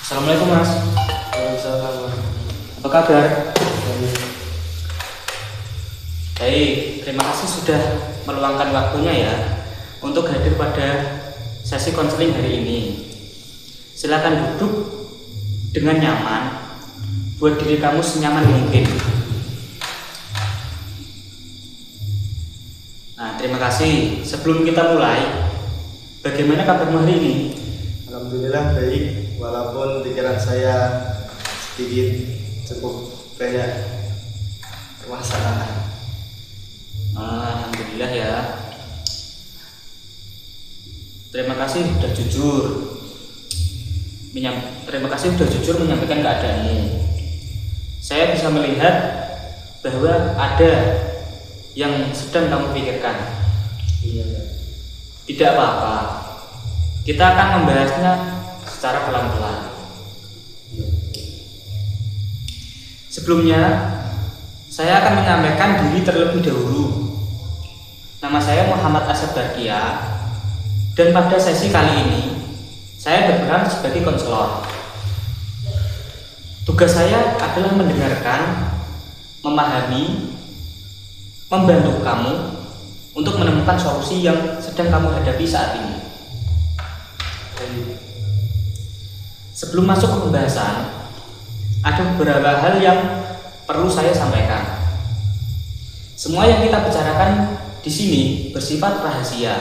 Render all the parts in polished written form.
Assalamualaikum Mas. Waalaikumsalam. Apa kabar? Baik, terima kasih sudah meluangkan waktunya ya untuk hadir pada sesi konseling hari ini. Silakan duduk dengan nyaman, buat diri kamu senyaman mungkin. Nah, terima kasih. Sebelum kita mulai, bagaimana kabarmu hari ini? Alhamdulillah baik, walaupun pikiran saya sedikit cukup banyak permasalahan. Alhamdulillah ya. Terima kasih sudah jujur. Terima kasih sudah jujur menyampaikan keadaanmu. Saya bisa melihat bahwa ada yang sedang kamu pikirkan. Iya. Tidak apa-apa. Kita akan membahasnya secara pelan-pelan. Sebelumnya, saya akan menyampaikan diri terlebih dahulu. Nama saya Muhammad Asad Barkia, dan pada sesi kali ini saya berperan sebagai konselor. Tugas saya adalah mendengarkan, memahami, membantu kamu untuk menemukan solusi yang sedang kamu hadapi saat ini. Sebelum masuk ke pembahasan, ada beberapa hal yang perlu saya sampaikan. Semua yang kita bicarakan di sini bersifat rahasia.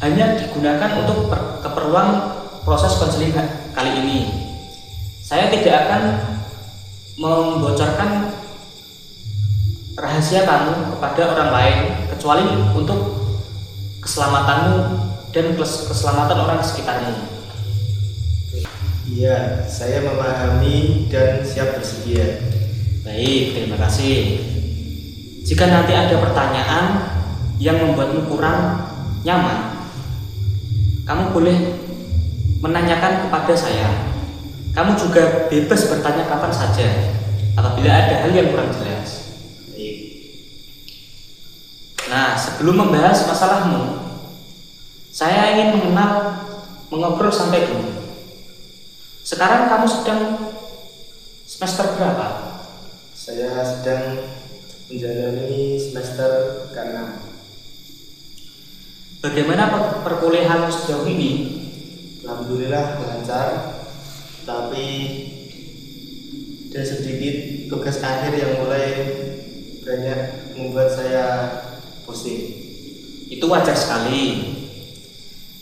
Hanya digunakan untuk keperluan proses konseling kali ini. Saya tidak akan membocorkan rahasia kamu kepada orang lain kecuali untuk keselamatanmu dan keselamatan orang di sekitarmu. Iya, saya memahami dan siap bersedia. Baik, terima kasih. Jika nanti ada pertanyaan yang membuatmu kurang nyaman, kamu boleh menanyakan kepada saya. Kamu juga bebas bertanya kapan saja apabila ada hal yang kurang jelas. Baik. Nah, sebelum membahas masalahmu, saya ingin mengobrol sampai dulu. Sekarang kamu sedang semester berapa? Saya sedang menjalani semester ke-6. Bagaimana perkuliahanmu sejauh ini? Alhamdulillah lancar, tapi ada sedikit tugas akhir yang mulai banyak membuat saya pusing. Itu wajar sekali.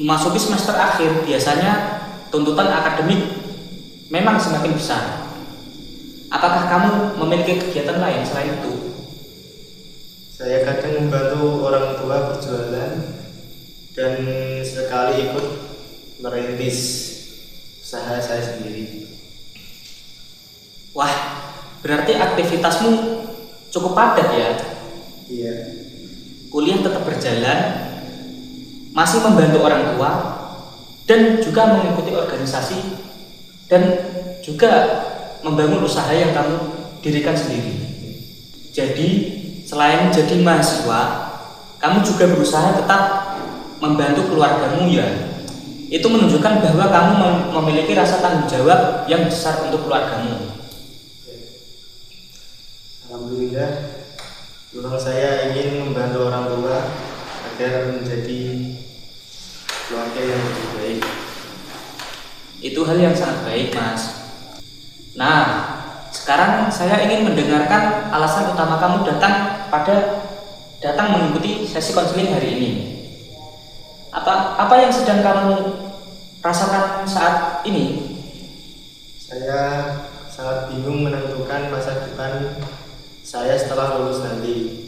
Memasuki semester akhir biasanya tuntutan akademik memang semakin besar. Apakah kamu memiliki kegiatan lain selain itu? Saya kadang membantu orang tua berjualan dan sekali ikut merintis usaha saya sendiri. Wah, berarti aktivitasmu cukup padat ya. Iya. Kuliah tetap berjalan, masih membantu orang tua, dan juga mengikuti organisasi, dan juga membangun usaha yang kamu dirikan sendiri. Jadi, selain menjadi mahasiswa, kamu juga berusaha tetap membantu keluargamu ya. Itu menunjukkan bahwa kamu memiliki rasa tanggung jawab yang besar untuk keluargamu. Alhamdulillah, memang saya ingin membantu orang tua agar menjadi keluarga yang lebih baik. Itu hal yang sangat baik, Mas. Nah, sekarang saya ingin mendengarkan alasan utama kamu datang mengikuti sesi konseling hari ini. Apa yang sedang kamu rasakan saat ini? Saya sangat bingung menentukan masa depan saya setelah lulus nanti.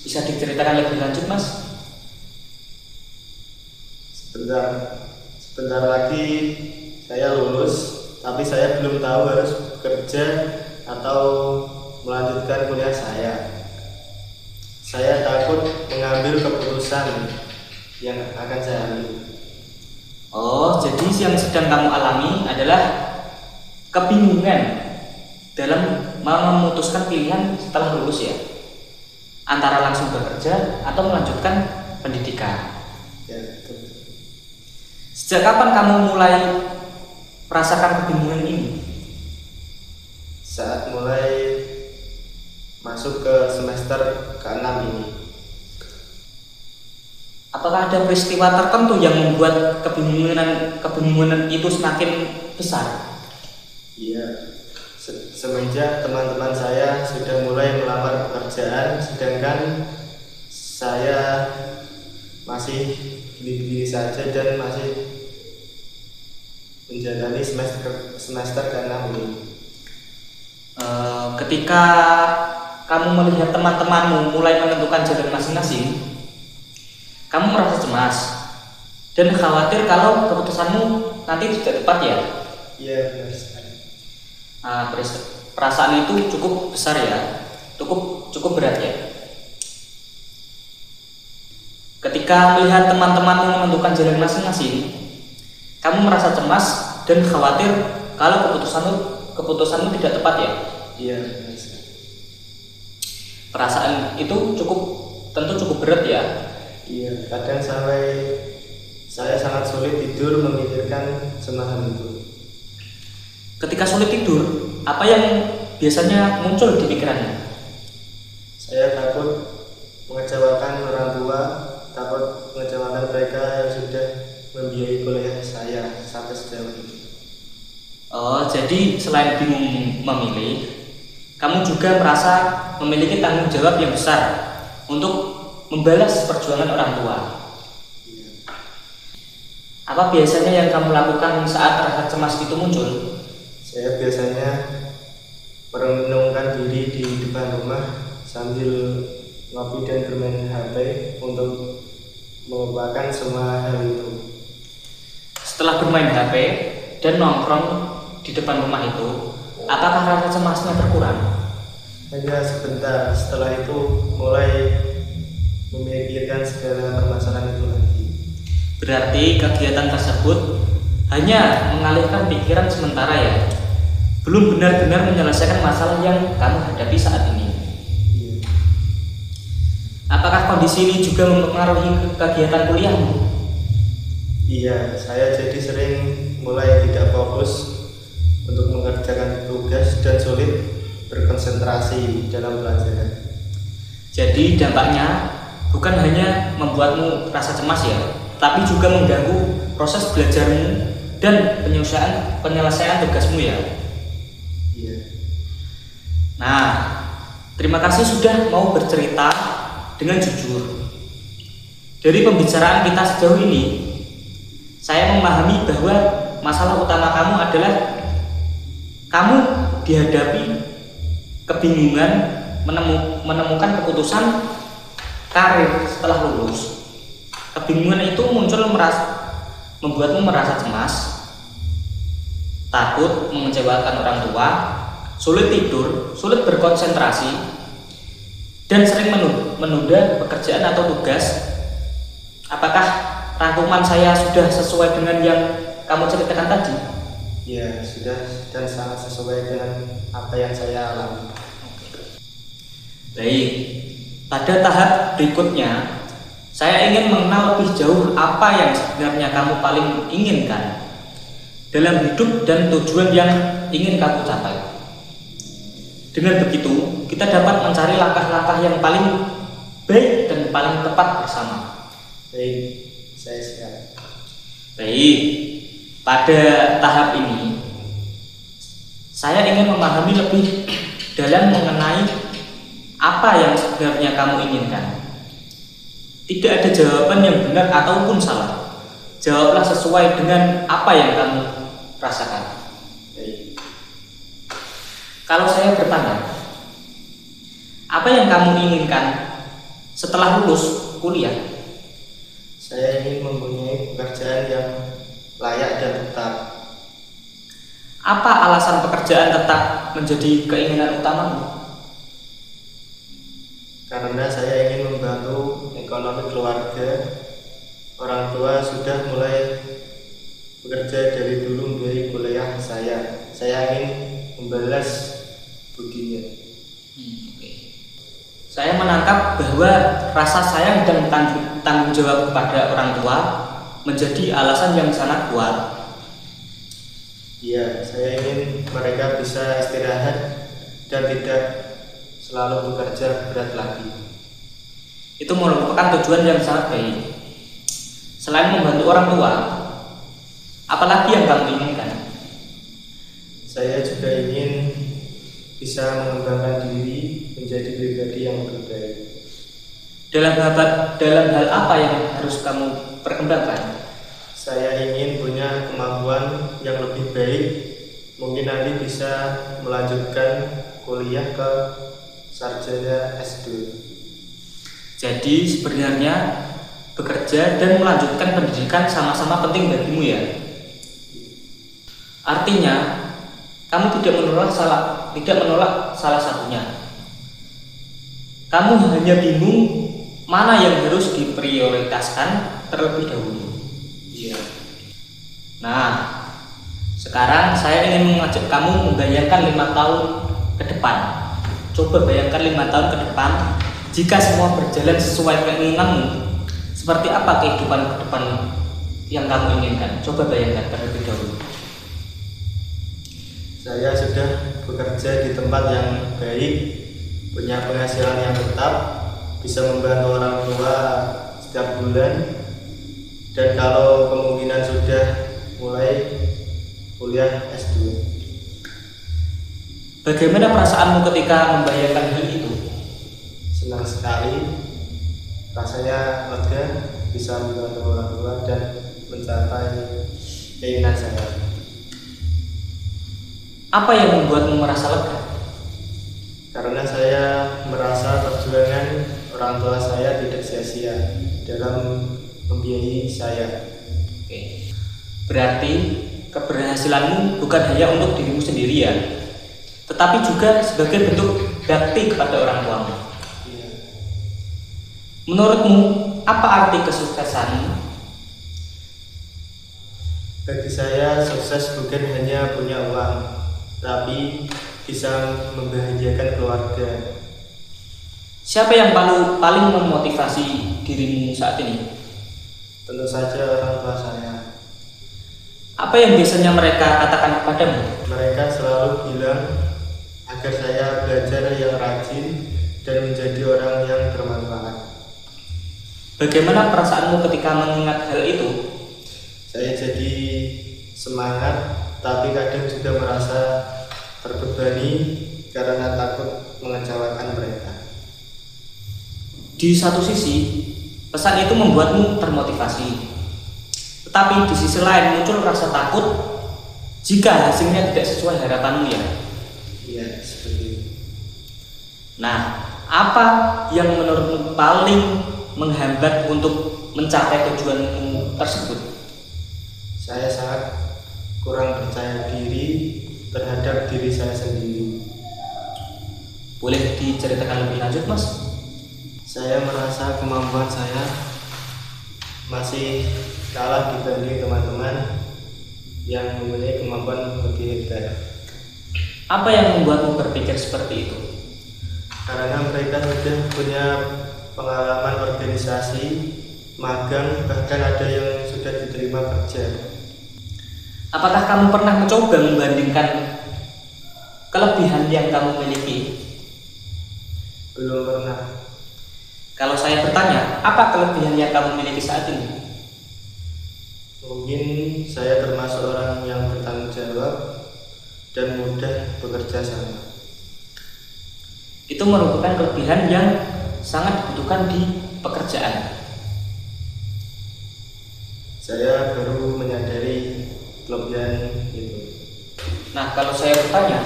Bisa diceritakan lebih lanjut, Mas? Sebentar lagi saya lulus, tapi saya belum tahu harus bekerja atau melanjutkan kuliah saya. Saya takut mengambil keputusan yang akan saya ambil. Oh, jadi yang sedang kamu alami adalah kebingungan dalam memutuskan pilihan setelah lulus ya, antara langsung bekerja atau melanjutkan pendidikan. Ya, betul. Sejak kapan kamu mulai merasakan kebingungan ini? Saat mulai masuk ke semester ke-6 ini. Apakah ada peristiwa tertentu yang membuat kebingungan itu semakin besar? Iya, semenjak teman-teman saya sudah mulai melamar pekerjaan, sedangkan saya masih begini saja dan masih menjalani semester ke-6 ini. Ketika kamu melihat teman-temanmu mulai menentukan jalan masing-masing, kamu merasa cemas dan khawatir kalau keputusanmu nanti tidak tepat ya? Iya, benar sekali. Perasaan itu cukup besar ya, cukup berat ya. Ketika melihat teman-temanmu menentukan jalan masing-masing, kamu merasa cemas dan khawatir kalau keputusanmu tidak tepat ya? Iya, benar sekali. Perasaan itu tentu cukup berat ya. Iya, kadang sampai saya sangat sulit tidur memikirkan semua hal itu. Ketika sulit tidur, apa yang biasanya muncul di pikirannya? Saya takut mengecewakan orang tua, takut mengecewakan mereka yang sudah membiayai kuliah saya sampai sejauh ini. Oh, jadi selain bingung memilih, kamu juga merasa memiliki tanggung jawab yang besar untuk membalas perjuangan orang tua. Apa biasanya yang kamu lakukan saat rasa cemas itu muncul? Saya biasanya merenungkan diri di depan rumah sambil ngopi dan bermain HP untuk melupakan semua hal itu. Setelah bermain HP dan nongkrong di depan rumah itu, apakah rasa cemasnya berkurang? Hanya sebentar, setelah itu mulai memikirkan segala permasalahan itu lagi. Berarti kegiatan tersebut hanya mengalihkan pikiran sementara ya, belum benar-benar menyelesaikan masalah yang kamu hadapi saat ini. Iya. Apakah kondisi ini juga mempengaruhi kegiatan kuliahmu? Iya, saya jadi sering mulai tidak fokus untuk mengerjakan tugas dan sulit berkonsentrasi dalam pelajaran. Jadi dampaknya bukan hanya membuatmu rasa cemas ya, tapi juga mengganggu proses belajarmu dan penyelesaian tugasmu ya. Iya. Nah, terima kasih sudah mau bercerita dengan jujur. Dari pembicaraan kita sejauh ini, saya memahami bahwa masalah utama kamu adalah kamu dihadapi kebingungan menemukan keputusan karir setelah lulus. Kebingungan itu muncul membuatmu merasa cemas, takut mengecewakan orang tua, sulit tidur, sulit berkonsentrasi, dan sering menunda pekerjaan atau tugas. Apakah rangkuman saya sudah sesuai dengan yang kamu ceritakan tadi? Ya, sudah dan sangat sesuai dengan apa yang saya alami. Baik, pada tahap berikutnya saya ingin mengenal lebih jauh apa yang sebenarnya kamu paling inginkan dalam hidup dan tujuan yang ingin kamu capai. Dengan begitu, kita dapat mencari langkah-langkah yang paling baik dan paling tepat bersama. Baik, saya siap. Baik, pada tahap ini saya ingin memahami lebih dalam mengenai apa yang sebenarnya kamu inginkan. Tidak ada jawaban yang benar ataupun salah. Jawablah sesuai dengan apa yang kamu rasakan. Baik. Kalau saya bertanya, apa yang kamu inginkan setelah lulus kuliah? Saya ingin mempunyai pekerjaan yang layak dan tetap. Apa alasan pekerjaan tetap menjadi keinginan utamamu? Karena saya ingin membantu ekonomi keluarga. Orang tua sudah mulai bekerja dari dulu membiayai kuliah saya. Saya ingin membalas budinya. Okay. Saya menangkap bahwa rasa sayang dan tanggung jawab kepada orang tua menjadi alasan yang sangat kuat. Iya, saya ingin mereka bisa istirahat dan tidak selalu bekerja berat lagi. Itu merupakan tujuan yang sangat baik. Selain membantu orang tua, apalagi yang kamu inginkan? Saya juga ingin bisa mengembangkan diri menjadi pribadi yang lebih baik. Dalam hal apa yang harus kamu perkembangkan? Saya ingin punya kemampuan yang lebih baik. Mungkin nanti bisa melanjutkan kuliah ke sarjana S2. Jadi sebenarnya bekerja dan melanjutkan pendidikan sama-sama penting bagimu ya. Artinya kamu tidak menolak salah satunya. Kamu hanya bingung mana yang harus diprioritaskan terlebih dahulu. Iya. Nah, sekarang saya ingin mengajak kamu membayangkan 5 tahun ke depan. Coba bayangkan 5 tahun ke depan, jika semua berjalan sesuai keinginanmu, seperti apa kehidupan ke depan yang kamu inginkan? Coba bayangkan terlebih dahulu. Saya sudah bekerja di tempat yang baik, punya penghasilan yang tetap, bisa membantu orang tua setiap bulan, dan kalau kemungkinan sudah mulai kuliah S2. Bagaimana perasaanmu ketika membayangkan hal itu? Senang sekali, rasanya lega bisa membantu orang tua dan mencapai keinginan saya. Apa yang membuatmu merasa lega? Karena saya merasa perjuangan orang tua saya tidak sia-sia dalam membiayai saya. Oke. Berarti keberhasilanmu bukan hanya untuk dirimu sendiri ya, tetapi juga sebagai bentuk bakti kepada orang tuamu. Iya. Menurutmu, apa arti kesuksesan? Bagi saya, sukses bukan hanya punya uang, tapi bisa membahagiakan keluarga. Siapa yang paling memotivasi dirimu saat ini? Tentu saja orang tua saya. Apa yang biasanya mereka katakan kepadamu? Mereka selalu bilang agar saya belajar yang rajin dan menjadi orang yang bermanfaat. Bagaimana perasaanmu ketika mengingat hal itu? Saya jadi semangat, tapi kadang juga merasa terbebani karena takut mengecewakan mereka. Di satu sisi, pesan itu membuatmu termotivasi. Tetapi di sisi lain muncul rasa takut jika hasilnya tidak sesuai harapanmu ya. Iya, seperti itu. Nah, apa yang menurutmu paling menghambat untuk mencapai tujuanmu tersebut? Saya sangat kurang percaya diri terhadap diri saya sendiri. Boleh diceritakan lebih lanjut, Mas? Saya merasa kemampuan saya masih kalah dibanding teman-teman yang mempunyai kemampuan lebih hebat. Apa yang membuatmu berpikir seperti itu? Karena mereka sudah punya pengalaman organisasi, magang, bahkan ada yang sudah diterima kerja. Apakah kamu pernah mencoba membandingkan kelebihan yang kamu miliki? Belum pernah. Kalau saya bertanya, apa kelebihan yang kamu miliki saat ini? Mungkin saya termasuk orang yang bertanggung jawab dan mudah bekerja sama. Itu merupakan kelebihan yang sangat dibutuhkan di pekerjaan. Saya baru menyadari kelebihan itu. Nah, kalau saya bertanya,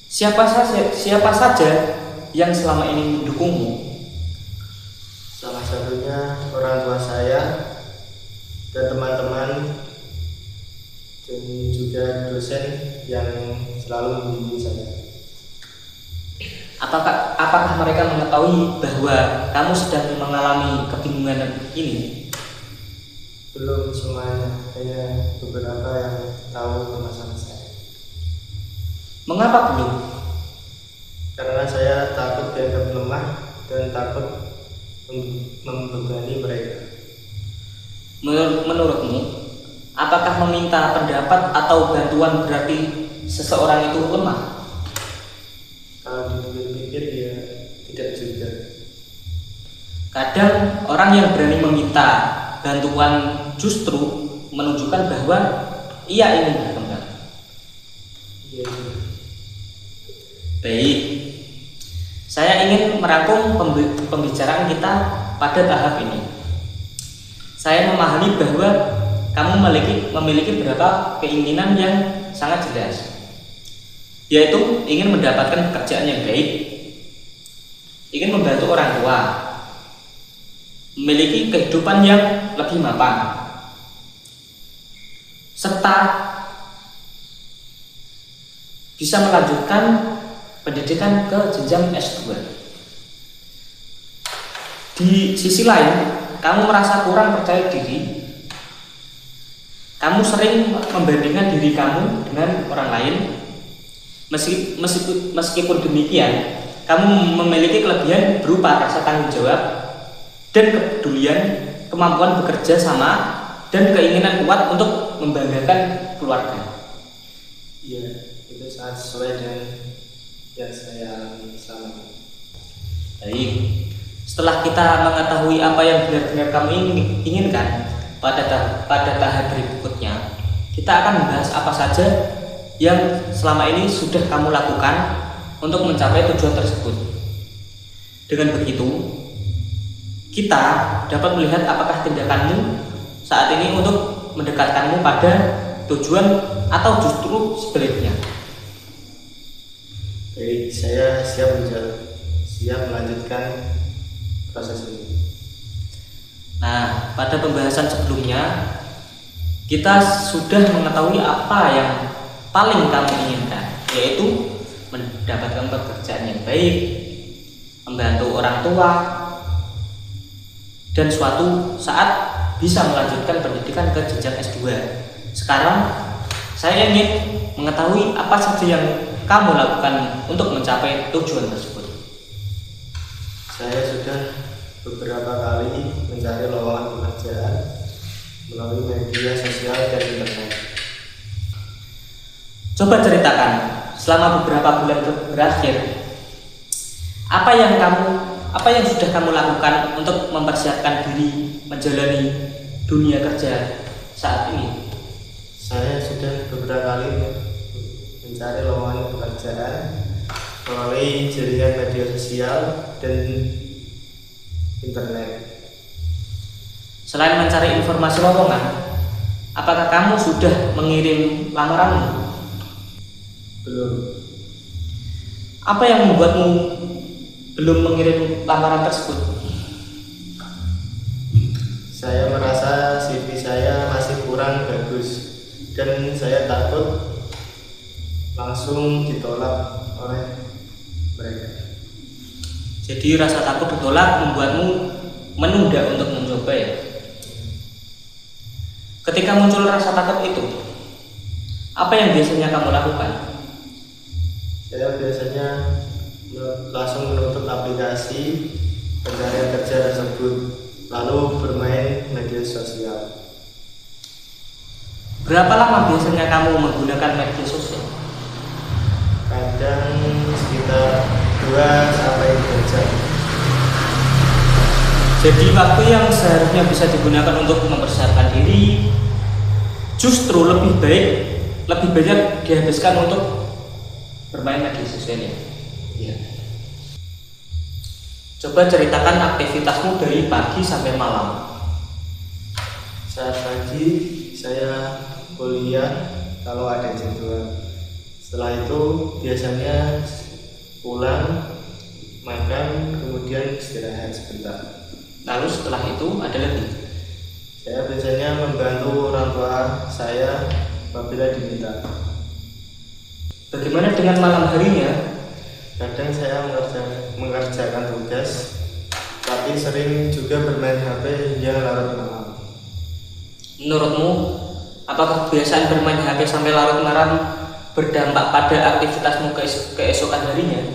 siapa saja yang selama ini mendukungmu? Salah satunya orang tua saya dan teman-teman dan juga dosen yang selalu membimbing saya. Apakah mereka mengetahui bahwa kamu sedang mengalami kebingungan ini? Belum semuanya, hanya beberapa yang tahu permasalahan saya. Mengapa belum? karena saya takut dianggap lemah dan takut membebani mereka. Menurutmu, apakah meminta pendapat atau bantuan berarti seseorang itu lemah? Kalau dipikir-pikir ya tidak juga. Kadang orang yang berani meminta bantuan justru menunjukkan bahwa ia ingin berkembang. Iya. Baik, saya ingin merangkum pembicaraan kita pada tahap ini. Saya memahami bahwa kamu memiliki beberapa keinginan yang sangat jelas, yaitu ingin mendapatkan pekerjaan yang baik, ingin membantu orang tua, memiliki kehidupan yang lebih mapan, serta bisa melanjutkan pendidikan ke jenjang S2. Di sisi lain, kamu merasa kurang percaya diri. Kamu sering membandingkan diri kamu dengan orang lain. Meskipun demikian, kamu memiliki kelebihan berupa rasa tanggung jawab dan kepedulian, kemampuan bekerja sama, dan keinginan kuat untuk membanggakan keluarga. Iya, itu sangat sesuai dengan yang saya alami selama ini. Baik, setelah kita mengetahui apa yang benar-benar kamu inginkan pada tahap berikutnya, kita akan membahas apa saja yang selama ini sudah kamu lakukan untuk mencapai tujuan tersebut. Dengan begitu, kita dapat melihat apakah tindakanmu saat ini untuk mendekatkanmu pada tujuan atau justru sebaliknya. Baik, saya siap melanjutkan proses ini. Nah, pada pembahasan sebelumnya kita sudah mengetahui apa yang paling kamu inginkan, yaitu mendapatkan pekerjaan yang baik, membantu orang tua, dan suatu saat bisa melanjutkan pendidikan ke jenjang S2. Sekarang saya ingin mengetahui apa saja yang kamu lakukan untuk mencapai tujuan tersebut. Saya sudah beberapa kali mencari lowongan pekerjaan melalui media sosial dan internet. Coba ceritakan selama beberapa bulan berakhir, apa yang sudah kamu lakukan untuk mempersiapkan diri menjalani dunia kerja saat ini? Saya sudah beberapa kali mencari lowongan pekerjaan melalui jaringan media sosial dan internet. Selain mencari informasi lowongan, apakah kamu sudah mengirim lamaranmu? Belum. Apa yang membuatmu belum mengirim lamaran tersebut? Saya merasa CV saya masih kurang bagus dan saya takut langsung ditolak oleh mereka. Jadi rasa takut ditolak membuatmu menunda untuk mencoba ya? Ketika muncul rasa takut itu, apa yang biasanya kamu lakukan? Saya biasanya langsung menutup aplikasi pencarian kerja tersebut, lalu bermain media sosial. Berapa lama biasanya kamu menggunakan media sosial? Kadang sekitar 2-3 jam. Jadi waktu yang seharusnya bisa digunakan untuk mempersiapkan diri justru lebih banyak dihabiskan untuk bermain media sosial ya? Iya. Coba ceritakan aktivitasmu dari pagi sampai malam. Saat pagi saya kuliah kalau ada jadwal. Setelah itu biasanya pulang, makan, kemudian istirahat sebentar. Lalu setelah itu ada lagi? Saya biasanya membantu orang tua saya apabila diminta. Bagaimana dengan malam harinya? Kadang saya mengerjakan tugas, tapi sering juga bermain HP hingga larut malam. Menurutmu, apakah kebiasaan bermain HP sampai larut malam berdampak pada aktivitasmu keesokan harinya?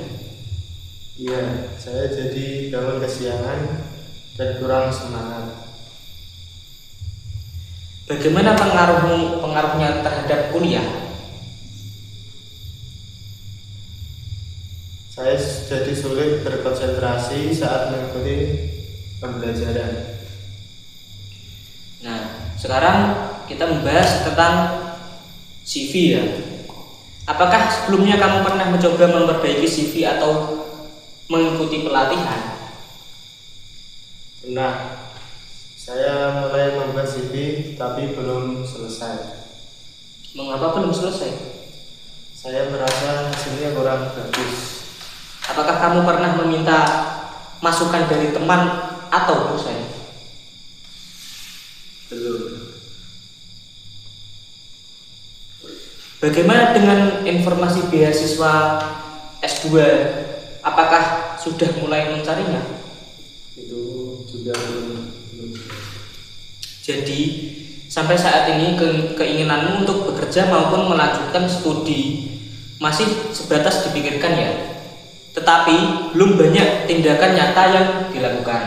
Iya, saya jadi bangun kesiangan dan kurang semangat. Bagaimana pengaruhnya terhadap kuliah? Saya jadi sulit berkonsentrasi saat mengikuti pembelajaran. Nah, sekarang kita membahas tentang CV ya. Apakah sebelumnya kamu pernah mencoba memperbaiki CV atau mengikuti pelatihan? Nah, saya mulai membuat CV tapi belum selesai. Mengapa belum selesai? Saya merasa hasilnya kurang bagus. Apakah kamu pernah meminta masukan dari teman atau dosen? Belum. Bagaimana dengan informasi beasiswa S2? Apakah sudah mulai mencarinya? Itu juga belum. Jadi sampai saat ini keinginanmu untuk bekerja maupun melanjutkan studi masih sebatas dipikirkan ya. Tetapi belum banyak tindakan nyata yang dilakukan.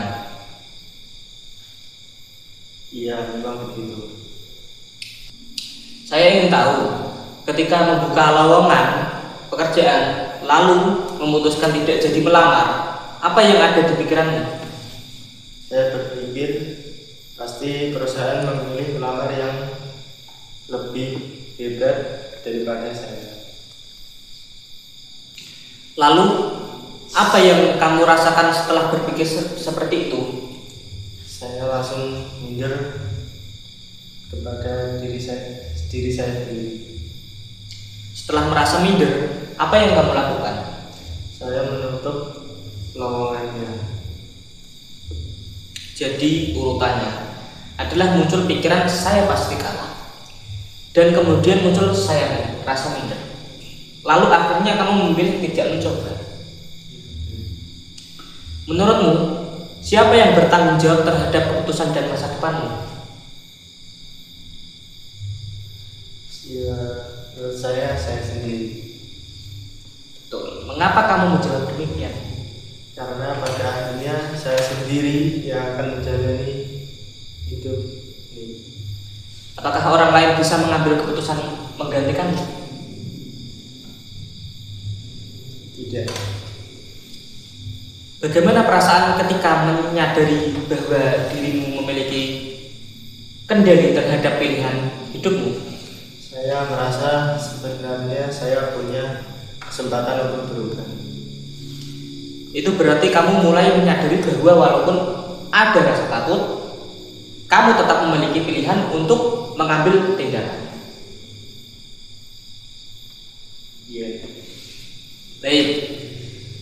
Iya, memang begitu. Saya ingin tahu, ketika membuka lowongan pekerjaan lalu memutuskan tidak jadi melamar, apa yang ada di pikiranmu? Saya berpikir pasti perusahaan memilih pelamar yang lebih hebat daripada saya. Lalu apa yang kamu rasakan setelah berpikir seperti itu? Saya langsung minder kepada diri saya sendiri. Setelah merasa minder, apa yang kamu lakukan? Saya menutup lowongannya. Jadi urutannya adalah muncul pikiran saya pasti kalah, dan kemudian muncul saya rasa minder. Lalu akhirnya kamu memilih tidak mencoba. Menurutmu, siapa yang bertanggung jawab terhadap keputusan dan masa depanmu? Ya, menurut saya sendiri. Betul. Mengapa kamu menjawab demikian? Karena pada akhirnya saya sendiri yang akan menjalani hidup ini. Apakah orang lain bisa mengambil keputusan menggantikanmu? Tidak. Bagaimana perasaan ketika menyadari bahwa dirimu memiliki kendali terhadap pilihan hidupmu? Saya merasa sebenarnya saya punya kesempatan untuk berubah. Itu berarti kamu mulai menyadari bahwa walaupun ada rasa takut, kamu tetap memiliki pilihan untuk mengambil tindakan. Iya. Baik,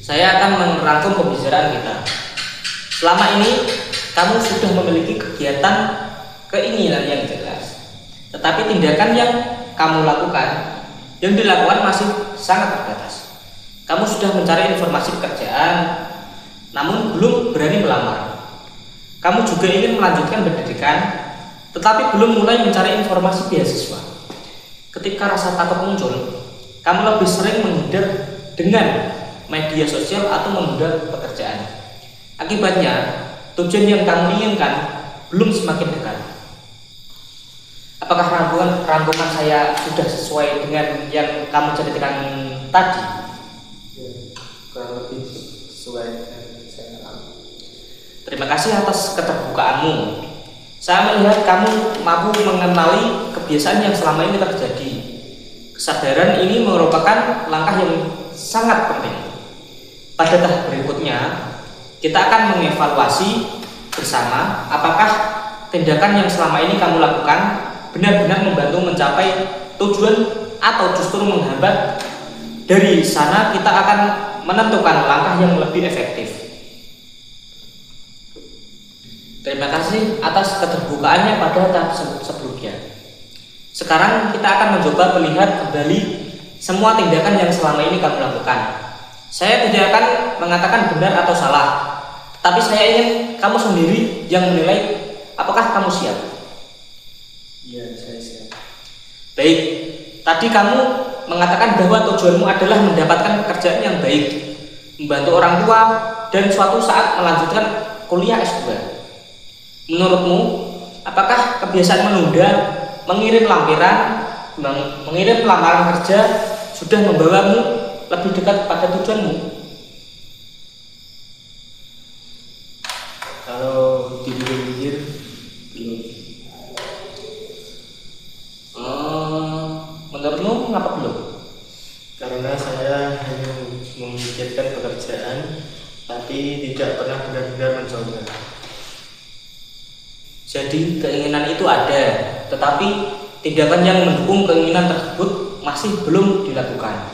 saya akan merangkum pembicaraan kita. Selama ini kamu sudah memiliki kegiatan keinginan yang jelas, tetapi tindakan yang kamu lakukan, yang dilakukan masih sangat terbatas. Kamu sudah mencari informasi pekerjaan, namun belum berani melamar. Kamu juga ingin melanjutkan pendidikan, tetapi belum mulai mencari informasi beasiswa. Ketika rasa takut muncul, kamu lebih sering menghindar dengan media sosial atau menunda pekerjaan. Akibatnya, tujuan yang kamu inginkan belum semakin dekat. Apakah rangkuman saya sudah sesuai dengan yang kamu ceritakan tadi? Ya, kurang lebih sesuai dengan saya alami. Terima kasih atas keterbukaanmu. Saya melihat kamu mampu mengenali kebiasaan yang selama ini terjadi. Kesadaran ini merupakan langkah yang sangat penting. Pada tahap berikutnya, kita akan mengevaluasi bersama apakah tindakan yang selama ini kamu lakukan benar-benar membantu mencapai tujuan atau justru menghambat. Dari sana kita akan menentukan langkah yang lebih efektif. Terima kasih atas keterbukaannya pada tahap sebelumnya. Sekarang kita akan mencoba melihat kembali semua tindakan yang selama ini kamu lakukan. Saya tidak akan mengatakan benar atau salah, tapi saya ingin kamu sendiri yang menilai apakah kamu siap. Iya, saya siap. Baik, tadi kamu mengatakan bahwa tujuanmu adalah mendapatkan pekerjaan yang baik. membantu orang tua, dan suatu saat melanjutkan kuliah S2. Menurutmu, apakah kebiasaan menunda, mengirim lampiran, mengirim lamaran kerja sudah membawamu lebih dekat pada tujuanmu? Kalau dipikir-pikir belum. Menurutmu mengapa belum? Karena saya hanya memikirkan pekerjaan, tapi tidak pernah benar-benar mencoba. Jadi keinginan itu ada, tetapi tindakan yang mendukung keinginan tersebut masih belum dilakukan.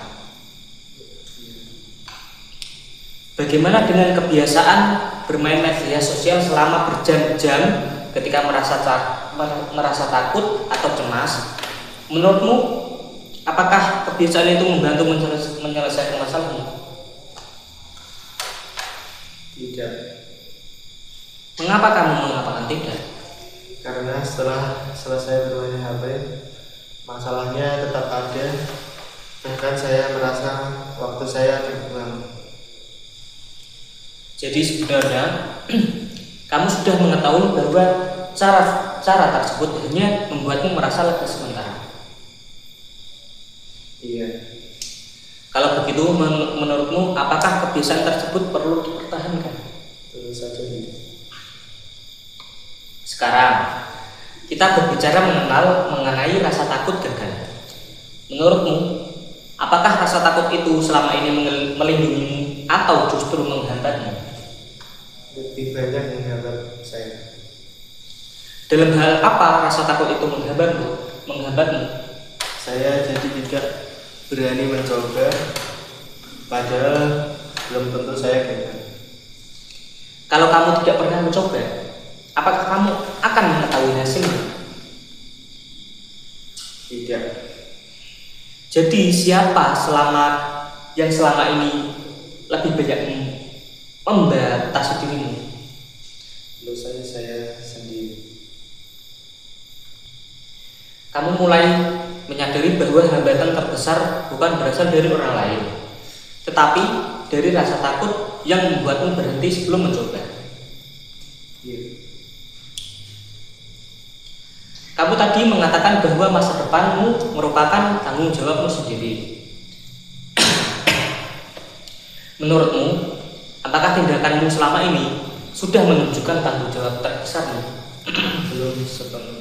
Bagaimana dengan kebiasaan bermain media sosial selama berjam-jam ketika merasa takut atau cemas? Menurutmu, apakah kebiasaan itu membantu menyelesaikan masalahmu? Tidak. Mengapa kamu mengatakan tidak? Karena setelah selesai bermain HP, masalahnya tetap ada. Bahkan saya merasa waktu saya terbuang. Jadi sebenarnya kamu sudah mengetahui bahwa cara tersebut hanya membuatmu merasa lega sementara. Iya. Kalau begitu, menurutmu apakah kebiasaan tersebut perlu dipertahankan? Tentu saja tidak. Sekarang kita berbicara mengenai rasa takut gagal. Menurutmu, apakah rasa takut itu selama ini melindungimu atau justru menghambatmu? Lebih banyak menghambat saya. Dalam hal apa rasa takut itu menghambatmu? Saya jadi tidak berani mencoba, padahal belum tentu saya gagal. Kalau kamu tidak pernah mencoba, apakah kamu akan mengetahui hasilnya? Tidak. Jadi siapa yang selama ini lebih banyak membatasi dirimu? Menurut saya sendiri. Kamu mulai menyadari bahwa hambatan terbesar bukan berasal dari orang lain, tetapi dari rasa takut yang membuatmu berhenti sebelum mencoba. Iya. Kamu tadi mengatakan bahwa masa depanmu merupakan tanggung jawabmu sendiri. Menurutmu, apakah tindakanmu selama ini sudah menunjukkan tanggung jawab terbesarmu? Belum sepenuhnya.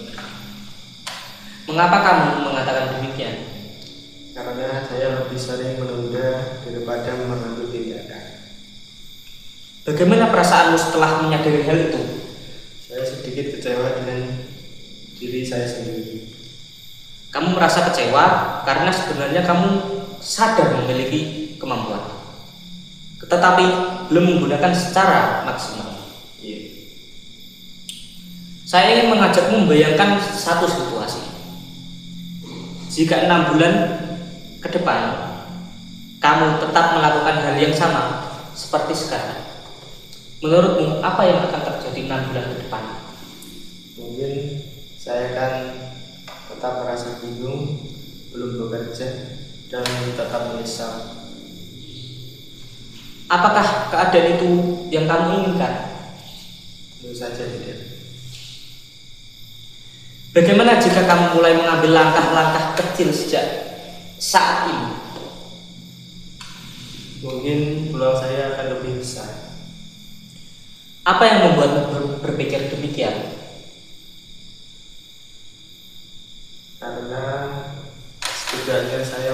Mengapa kamu mengatakan demikian? Karena saya lebih sering menunda daripada mengambil tindakan. Bagaimana perasaanmu setelah menyadari hal itu? Saya sedikit kecewa dengan diri saya sendiri. Kamu merasa kecewa karena sebenarnya kamu sadar memiliki kemampuan, tetapi belum menggunakan secara maksimal. Iya. Saya ingin mengajakmu membayangkan satu situasi. Jika 6 bulan ke depan kamu tetap melakukan hal yang sama seperti sekarang, menurutmu apa yang akan terjadi 6 bulan ke depan? Mungkin saya akan tetap merasa bingung, belum bekerja, dan tetap menyesal. Apakah keadaan itu yang kamu inginkan? Tentu saja tidak. Bagaimana jika kamu mulai mengambil langkah-langkah kecil sejak saat ini? Mungkin peluang saya akan lebih besar. Apa yang membuatmu berpikir demikian? Karena setidaknya saya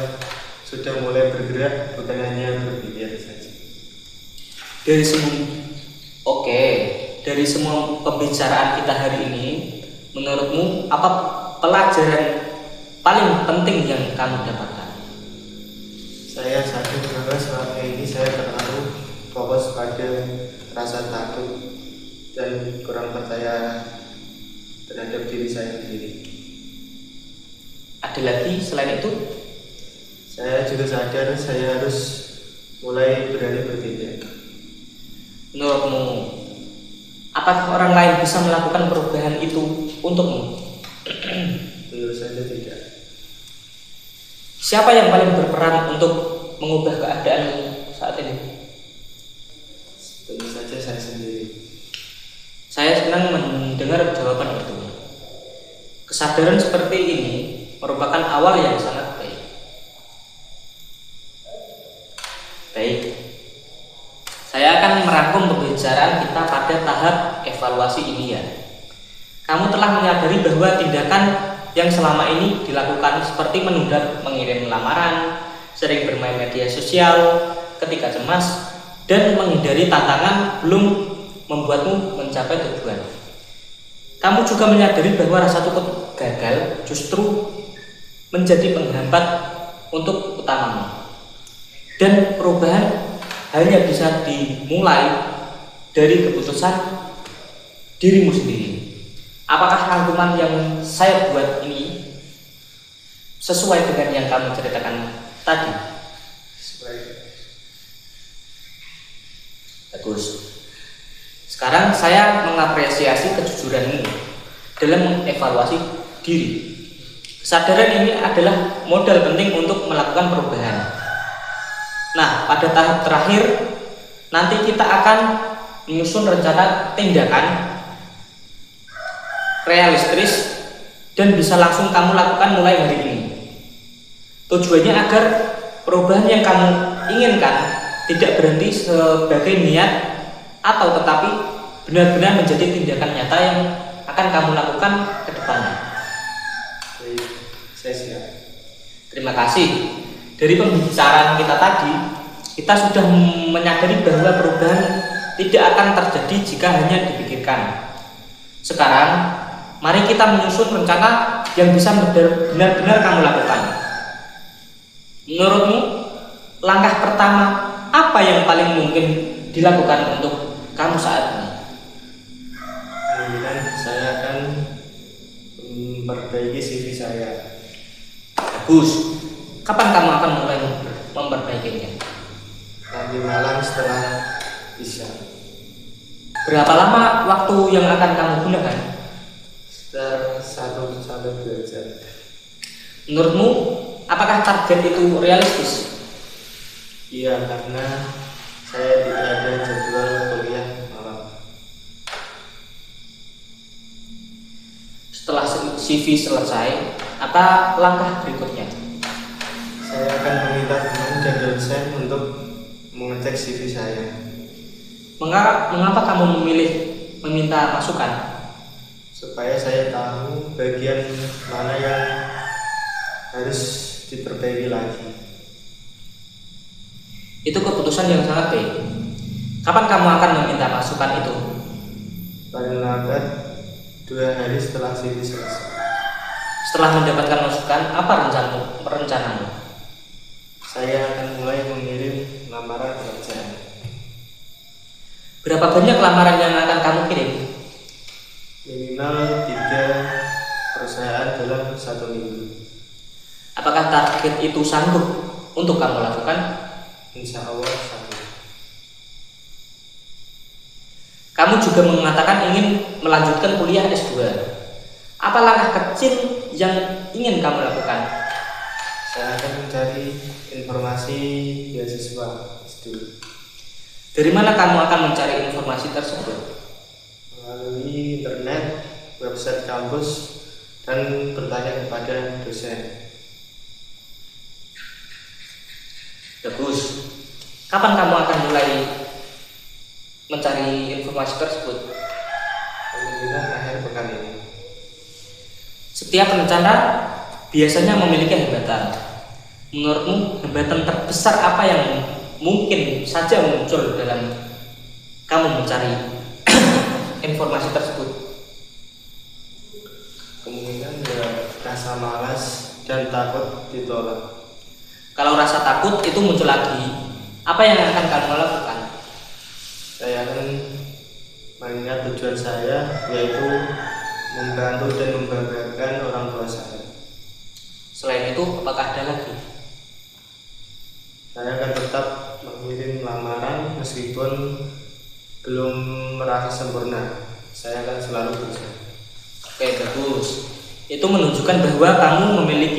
sudah mulai bergerak, bukan hanya berpikir saja. Dari semua pembicaraan kita hari ini, menurutmu apa pelajaran paling penting yang kamu dapatkan? Saya sadar bahwa selama ini saya terlalu fokus pada rasa takut dan kurang percaya terhadap diri saya sendiri. Ada lagi selain itu? Saya juga sadar saya harus mulai berani bertindak. Menurutmu, apakah orang lain bisa melakukan perubahan itu untukmu? Tentu saja tidak. Siapa yang paling berperan untuk mengubah keadaanmu saat ini? Saya senang mendengar jawaban itu. Kesadaran seperti ini merupakan awal yang sangat baik. Baik, saya akan merangkum pembicaraan kita pada tahap evaluasi ini ya. Kamu telah menyadari bahwa tindakan yang selama ini dilakukan seperti menunda mengirim lamaran, sering bermain media sosial ketika cemas, dan menghindari tantangan belum membuatmu mencapai tujuan. Kamu juga menyadari bahwa rasa takut gagal justru menjadi penghambat untuk utamamu. Dan perubahan hanya bisa dimulai dari keputusan dirimu sendiri. Apakah rangkuman yang saya buat ini sesuai dengan yang kamu ceritakan tadi? Bagus. Sekarang saya mengapresiasi kejujuranmu dalam mengevaluasi diri. Kesadaran ini adalah modal penting untuk melakukan perubahan. Nah, pada tahap terakhir nanti kita akan menyusun rencana tindakan realistis dan bisa langsung kamu lakukan mulai hari ini. Tujuannya agar perubahan yang kamu inginkan tidak berhenti sebagai niat atau tetapi benar-benar menjadi tindakan nyata yang akan kamu lakukan ke depannya. Baik, saya siap. Terima kasih. Dari pembicaraan kita tadi, kita sudah menyadari bahwa perubahan tidak akan terjadi jika hanya dipikirkan. Sekarang, mari kita menyusun rencana yang bisa benar-benar kamu lakukan. Menurutmu, langkah pertama apa yang paling mungkin dilakukan untuk kamu saat ini? Kemudian saya akan memperbaiki CV saya. Bagus. Kapan kamu akan mulai memperbaikinya? Nanti malam setelah isya. Berapa lama waktu yang akan kamu gunakan? Sekitar 1-2 jam. Menurutmu, apakah target itu realistis? Iya, karena saya tidak ada jadwal kuliah malam. Setelah CV selesai, apa langkah berikutnya? Saya akan meminta teman dan dosen untuk mengecek CV saya. Mengapa kamu memilih meminta masukan? Supaya saya tahu bagian mana yang harus diperbaiki lagi. Itu keputusan yang sangat baik. Kapan kamu akan meminta masukan itu? Paling lambat 2 hari setelah CV selesai. Setelah mendapatkan masukan, apa rencanamu? Saya akan mulai mengirim lamaran pekerjaan. Berapa banyak lamaran yang akan kamu kirim? Minimal 3 perusahaan dalam 1 minggu. Apakah target itu sanggup untuk kamu lakukan? Insya Allah sanggup. Kamu juga mengatakan ingin melanjutkan kuliah S2. Apa langkah kecil yang ingin kamu lakukan? Saya akan mencari informasi beasiswa S2. Dari mana kamu akan mencari informasi tersebut? Melalui internet, website kampus, dan bertanya kepada dosen. Bagus. Kapan kamu akan mulai mencari informasi tersebut? Kemungkinan akhir pekan ini. Setiap rencana biasanya memiliki hambatan. Menurutmu, hambatan terbesar apa yang mungkin saja muncul dalam kamu mencari informasi tersebut? Kemungkinan ya rasa malas dan takut ditolak. Kalau rasa takut itu muncul lagi, apa yang akan kamu lakukan? Saya akan mengingat tujuan saya, yaitu membantu dan membanggakan orang tua saya. Selain itu, apakah ada lagi? Saya akan tetap mengirim lamaran meskipun belum merasa sempurna. Saya akan selalu berusaha. Oke, bagus. Itu menunjukkan bahwa kamu memilih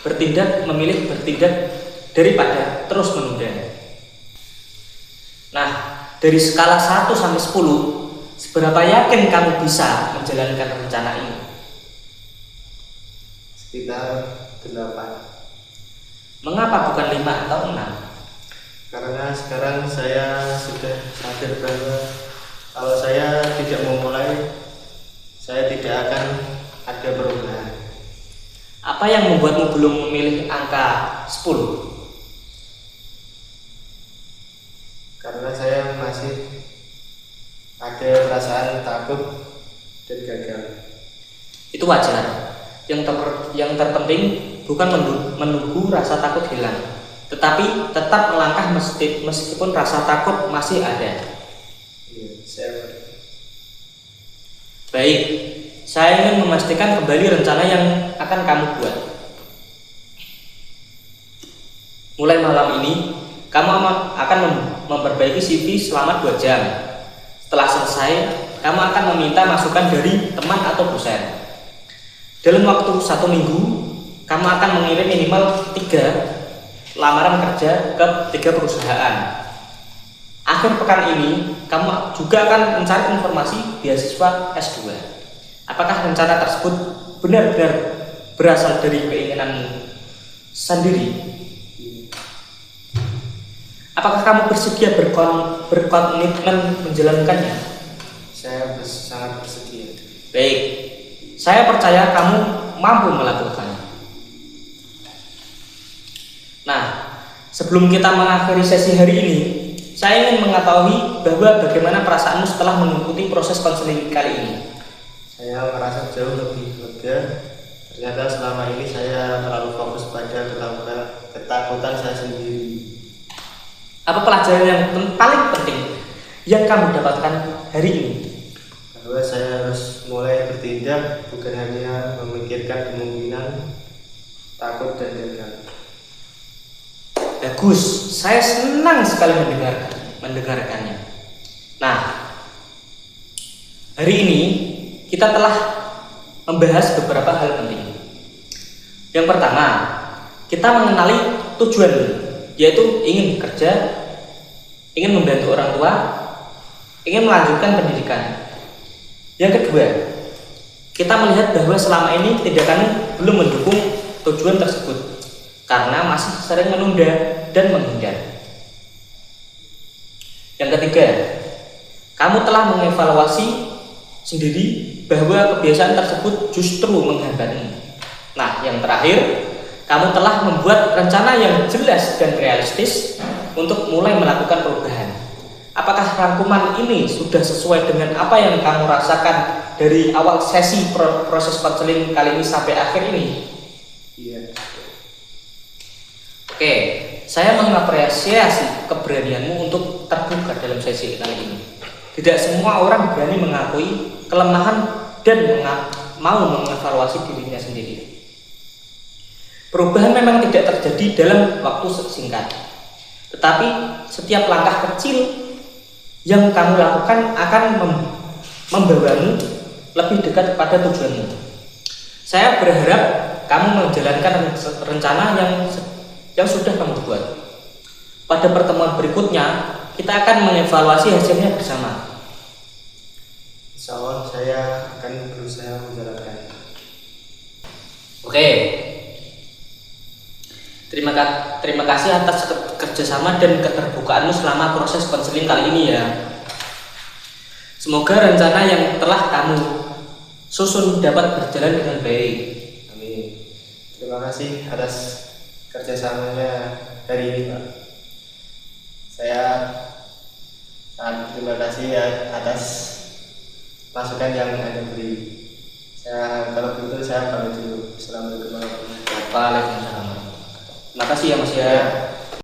bertindak daripada terus menunda. Nah, dari skala 1 sampai 10, seberapa yakin kamu bisa menjalankan rencana ini? Sekitar 8. Mengapa bukan 5 atau 6? Karena sekarang saya sudah sadar bahwa kalau saya tidak memulai, saya tidak akan ada perubahan. Apa yang membuatmu belum memilih angka 10? Karena saya masih ada perasaan takut dan gagal. Itu wajar. Yang terpenting bukan menunggu rasa takut hilang, tetapi tetap melangkah meskipun rasa takut masih ada. Iya, saya. Baik, saya ingin memastikan kembali rencana yang akan kamu buat. Mulai malam ini, kamu akan memperbaiki CV selama 2 jam. Setelah selesai, kamu akan meminta masukan dari teman atau dosen. Dalam waktu 1 minggu, kamu akan mengirim minimal 3 lamaran kerja ke 3 perusahaan. Akhir pekan ini, kamu juga akan mencari informasi beasiswa S2. Apakah rencana tersebut benar-benar berasal dari keinginanmu sendiri? Apakah kamu bersedia berkomitmen menjalankannya? Saya sangat bersedia. Baik, saya percaya kamu mampu melakukannya. Nah, sebelum kita mengakhiri sesi hari ini, saya ingin mengetahui bahwa bagaimana perasaanmu setelah mengikuti proses konseling kali ini. Saya merasa jauh lebih lega. Ternyata selama ini saya terlalu fokus pada ketakutan saya sendiri. Apa pelajaran yang paling penting yang kamu dapatkan hari ini? Bahwa saya harus mulai bertindak, bukan hanya memikirkan kemungkinan takut dan gagal. Bagus, saya senang sekali mendengarkannya. Nah, hari ini kita telah membahas beberapa hal penting. Yang pertama, kita mengenali tujuan, yaitu ingin bekerja, ingin membantu orang tua, ingin melanjutkan pendidikan. Yang kedua, kita melihat bahwa selama ini tindakanmu belum mendukung tujuan tersebut karena masih sering menunda dan menghindar. Yang ketiga, kamu telah mengevaluasi sendiri bahwa kebiasaan tersebut justru menghambatmu. Nah, yang terakhir, kamu telah membuat rencana yang jelas dan realistis untuk mulai melakukan perubahan. Apakah rangkuman ini sudah sesuai dengan apa yang kamu rasakan dari awal sesi proses konseling kali ini sampai akhir ini? Iya. Oke, saya mengapresiasi keberanianmu untuk terbuka dalam sesi kali ini. Tidak semua orang berani mengakui kelemahan dan mau mengevaluasi dirinya sendiri. Perubahan memang tidak terjadi dalam waktu singkat, tetapi setiap langkah kecil yang kamu lakukan akan membawamu lebih dekat pada tujuanmu. Saya berharap kamu menjalankan rencana yang sudah kamu buat. Pada pertemuan berikutnya, kita akan mengevaluasi hasilnya bersama. Insya Allah saya akan berusaha menjalankan. Oke. Terima kasih atas kerjasama dan keterbukaanmu selama proses konseling kali ini ya. Semoga rencana yang telah kamu susun dapat berjalan dengan baik. Amin. Terima kasih atas kerjasamanya hari ini, Pak. Saya sangat terima kasih ya atas masukan yang Anda beri. Kalau begitu saya pamit dulu. Assalamualaikum warahmatullahi wabarakatuh. Waalaikumsalam. Terima kasih ya Mas ya.